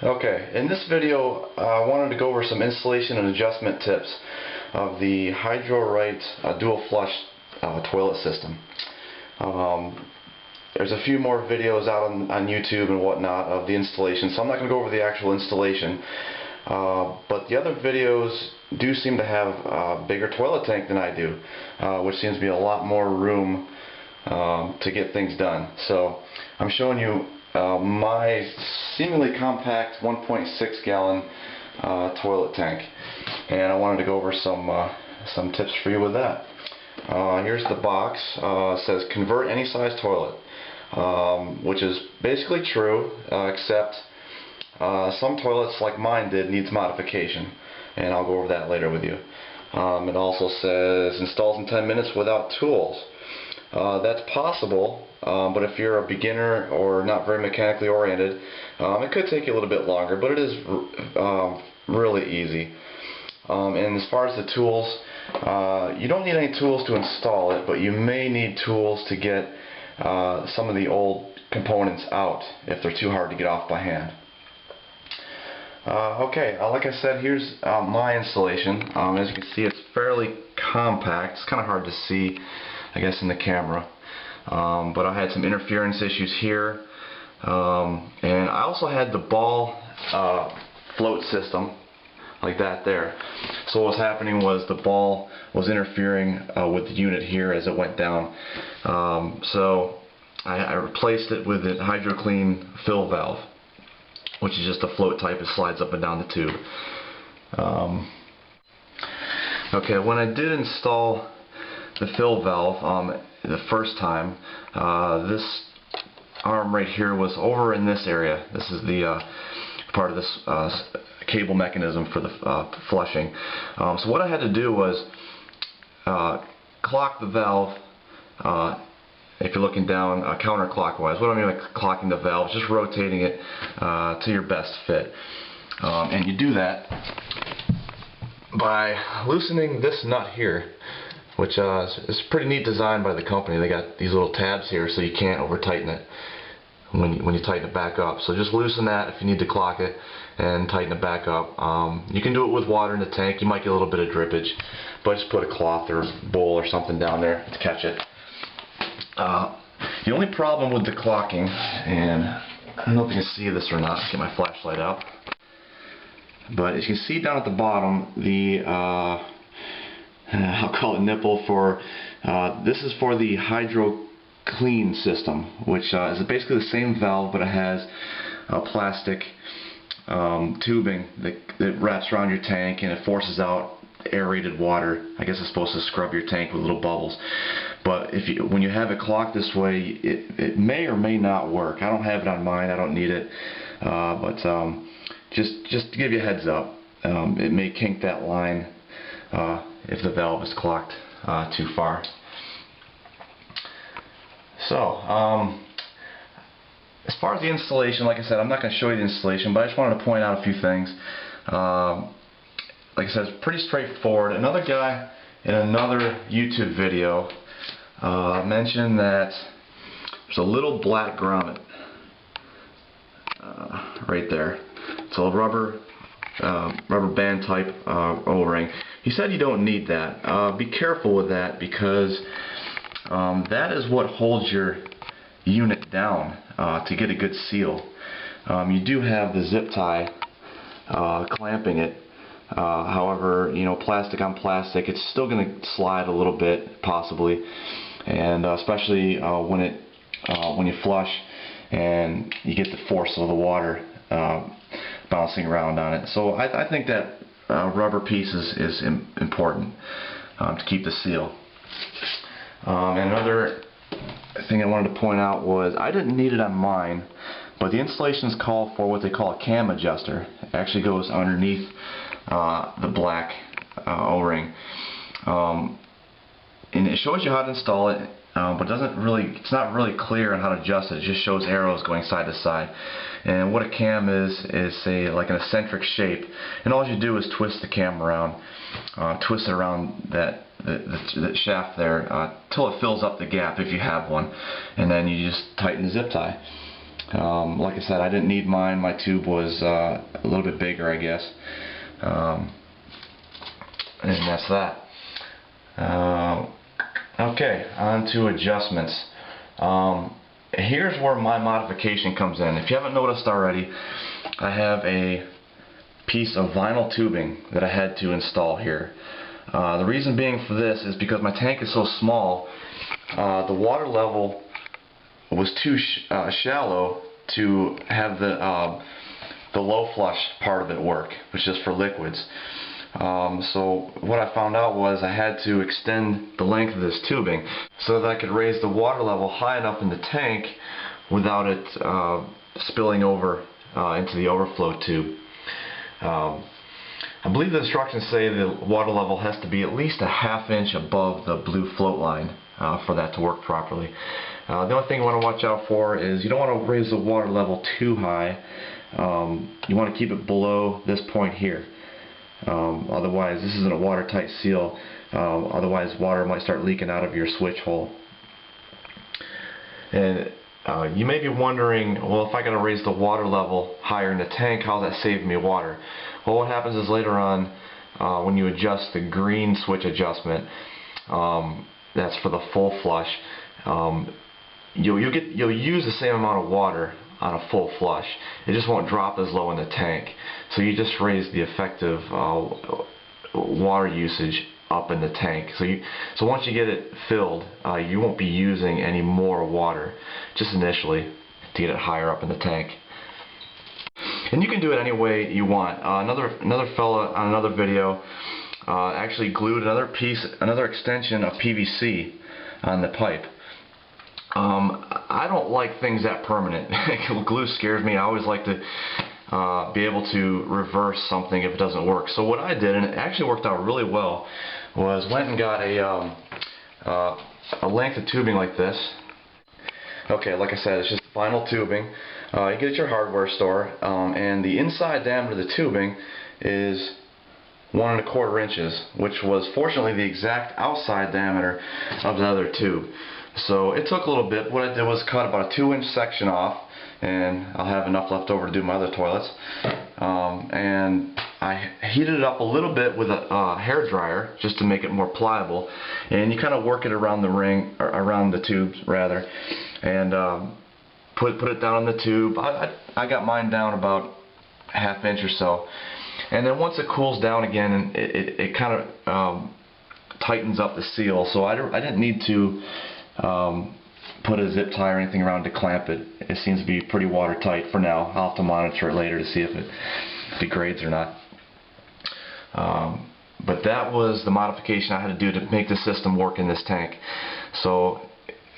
Okay, in this video I wanted to go over some installation and adjustment tips of the HydroRight dual flush toilet system. There's a few more videos out on YouTube and whatnot of the installation, so I'm not going to go over the actual installation. But the other videos do seem to have a bigger toilet tank than I do, which seems to be a lot more room to get things done. So I'm showing you my seemingly compact 1.6 gallon toilet tank, and I wanted to go over some tips for you with that. Here's the box. It says convert any size toilet, which is basically true, except some toilets like mine did needs modification, and I'll go over that later with you. It also says installs in 10 minutes without tools. That's possible, but if you're a beginner or not very mechanically oriented, it could take you a little bit longer, but it is really easy. And as far as the tools, you don't need any tools to install it, but you may need tools to get some of the old components out if they're too hard to get off by hand. Okay, like I said, here's my installation. As you can see, it's fairly compact. It's kind of hard to see, I guess, in the camera, but I had some interference issues here, and I also had the ball float system like that there. So what was happening was the ball was interfering with the unit here as it went down, so I replaced it with a HydroClean fill valve, which is just a float type. It slides up and down the tube. Okay, when I did install the fill valve the first time, this arm right here was over in this area. This is the part of this cable mechanism for the flushing. So what I had to do was clock the valve. If you're looking down counterclockwise, what I mean by clocking the valve, just rotating it to your best fit. And you do that by loosening this nut here, which is a pretty neat design by the company. They got these little tabs here so you can't over tighten it when you tighten it back up. So just loosen that if you need to clock it and tighten it back up. You can do it with water in the tank. You might get a little bit of drippage, but just put a cloth or bowl or something down there to catch it. The only problem with the clocking, and I don't know if you can see this or not, get my flashlight out, but as you can see down at the bottom, the I'll call it nipple for this is for the HydroClean system, which is basically the same valve, but it has a plastic tubing that wraps around your tank, and it forces out aerated water. I guess it's supposed to scrub your tank with little bubbles. But when you have it clocked this way, it may or may not work. I don't have it on mine. I don't need it. But just to give you a heads up, it may kink that line if the valve is clocked too far. So, as far as the installation, like I said, I'm not going to show you the installation, but I just wanted to point out a few things. Like I said, it's pretty straightforward. Another guy in another YouTube video mentioned that there's a little black grommet right there. It's a rubber band type O-ring. He said you don't need that. Be careful with that, because that is what holds your unit down to get a good seal. You do have the zip tie clamping it. However, you know, plastic on plastic, it's still going to slide a little bit, possibly, and especially when you flush and you get the force of the water bouncing around on it. So I think that rubber piece is important to keep the seal. And another thing I wanted to point out was I didn't need it on mine, but the installations call for what they call a cam adjuster. It actually goes underneath the black O-ring, and it shows you how to install it, but it's not really clear on how to adjust it. It just shows arrows going side to side. And what a cam is like an eccentric shape, and all you do is twist the cam around, twist it around that shaft there till it fills up the gap if you have one, and then you just tighten the zip tie. Like I said, I didn't need mine. My tube was a little bit bigger, I guess. And that's that. Okay, on to adjustments. Here's where my modification comes in. If you haven't noticed already, I have a piece of vinyl tubing that I had to install here. The reason being for this is because my tank is so small, the water level was too shallow to have the low flush part of it work, which is for liquids. So what I found out was I had to extend the length of this tubing so that I could raise the water level high enough in the tank without it spilling over into the overflow tube. I believe the instructions say the water level has to be at least a ½ inch above the blue float line for that to work properly. The only thing you want to watch out for is you don't want to raise the water level too high. You want to keep it below this point here. Otherwise, this isn't a watertight seal. Otherwise, water might start leaking out of your switch hole. And you may be wondering, well, if I got to raise the water level higher in the tank, how's that saving me water? Well, what happens is later on, when you adjust the green switch adjustment, that's for the full flush, you'll use the same amount of water on a full flush. It just won't drop as low in the tank. So you just raise the effective water usage up in the tank. So once you get it filled, you won't be using any more water, just initially, to get it higher up in the tank. And you can do it any way you want. Another fella on another video actually glued another extension of PVC on the pipe. I don't like things that permanent. Glue scares me. I always like to be able to reverse something if it doesn't work. So what I did, and it actually worked out really well, was went and got a length of tubing like this. Okay, like I said, it's just vinyl tubing. You get it at your hardware store, and the inside diameter of the tubing is 1 1/4 inches, which was fortunately the exact outside diameter of the other tube. So it took a little bit. What I did was cut about a 2-inch section off, and I'll have enough left over to do my other toilets. And I heated it up a little bit with a hair dryer just to make it more pliable. And you kind of work it around the ring, or around the tubes rather, and put it down on the tube. I got mine down about ½ inch or so. And then once it cools down again, it kind of tightens up the seal. So I didn't need to put a zip tie or anything around to clamp it. It seems to be pretty watertight for now. I'll have to monitor it later to see if it degrades or not. But that was the modification I had to do to make the system work in this tank. So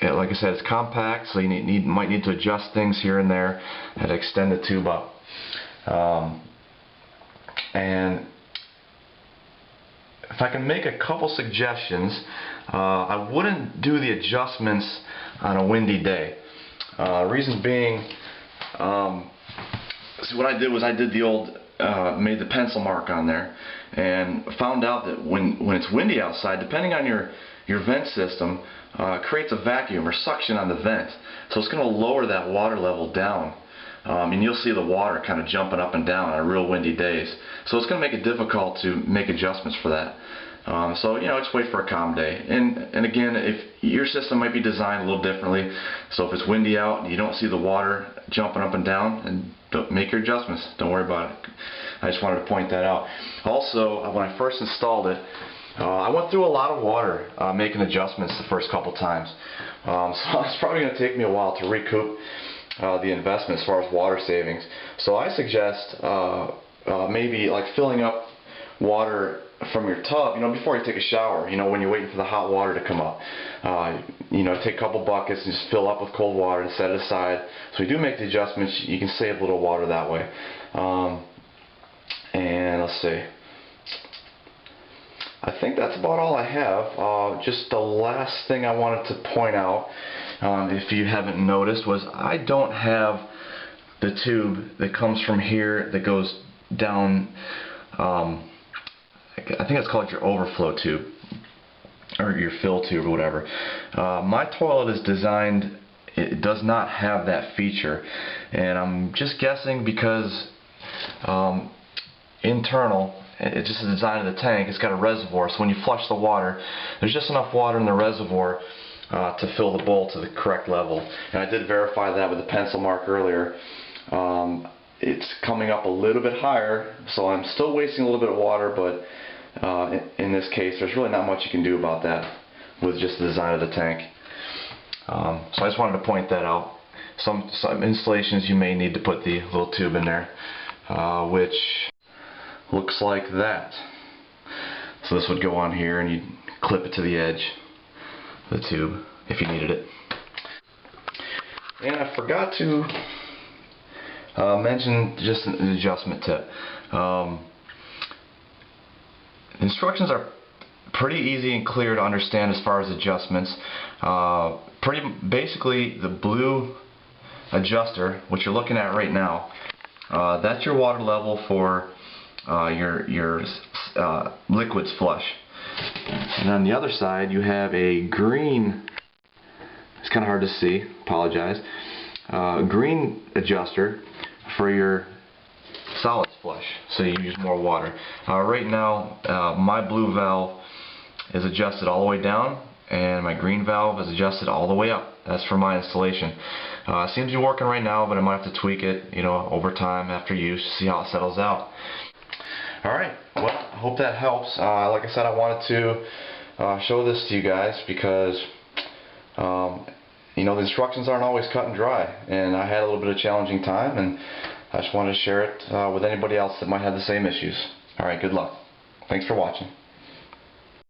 like I said, it's compact, so you might need to adjust things here and there and extend the tube up. And if I can make a couple suggestions, I wouldn't do the adjustments on a windy day. Reason being, see, what I did was I did the old, made the pencil mark on there, and found out that when it's windy outside, depending on your vent system, creates a vacuum or suction on the vent. So it's going to lower that water level down. And you'll see the water kind of jumping up and down on real windy days. So it's going to make it difficult to make adjustments for that. So, you know, just wait for a calm day. And again, if your system might be designed a little differently, so if it's windy out and you don't see the water jumping up and down, and make your adjustments. Don't worry about it. I just wanted to point that out. Also, when I first installed it, I went through a lot of water making adjustments the first couple times. So it's probably going to take me a while to recoup the investment as far as water savings. So I suggest maybe like filling up water from your tub, you know, before you take a shower, you know, when you're waiting for the hot water to come up. You know, take a couple buckets and just fill up with cold water and set it aside. So you do make the adjustments, you can save a little water that way. And let's see. I think that's about all I have. Just the last thing I wanted to point out, if you haven't noticed, was I don't have the tube that comes from here that goes down, I think it's called your overflow tube, or your fill tube or whatever. My toilet is designed it does not have that feature, and I'm just guessing because internal, it's just the design of the tank, it's got a reservoir, so when you flush the water, there's just enough water in the reservoir to fill the bowl to the correct level. And I did verify that with a pencil mark earlier. It's coming up a little bit higher, so I'm still wasting a little bit of water, but in this case there's really not much you can do about that with just the design of the tank. So I just wanted to point that out. Some installations you may need to put the little tube in there, which looks like that. So this would go on here and you'd clip it to the edge of the tube if you needed it. And I forgot to mention just an adjustment tip. The instructions are pretty easy and clear to understand as far as adjustments. Basically the blue adjuster, which you're looking at right now, that's your water level for your liquids flush. And on the other side you have a green, it's kind of hard to see, apologize, green adjuster for your solids flush, so you use more water. Right now my blue valve is adjusted all the way down and my green valve is adjusted all the way up. That's for my installation. Seems to be working right now, but I might have to tweak it, over time after use to see how it settles out. Alright, well, I hope that helps. Like I said, I wanted to show this to you guys because the instructions aren't always cut and dry, and I had a little bit of a challenging time, and I just wanted to share it with anybody else that might have the same issues. Alright, good luck. Thanks for watching.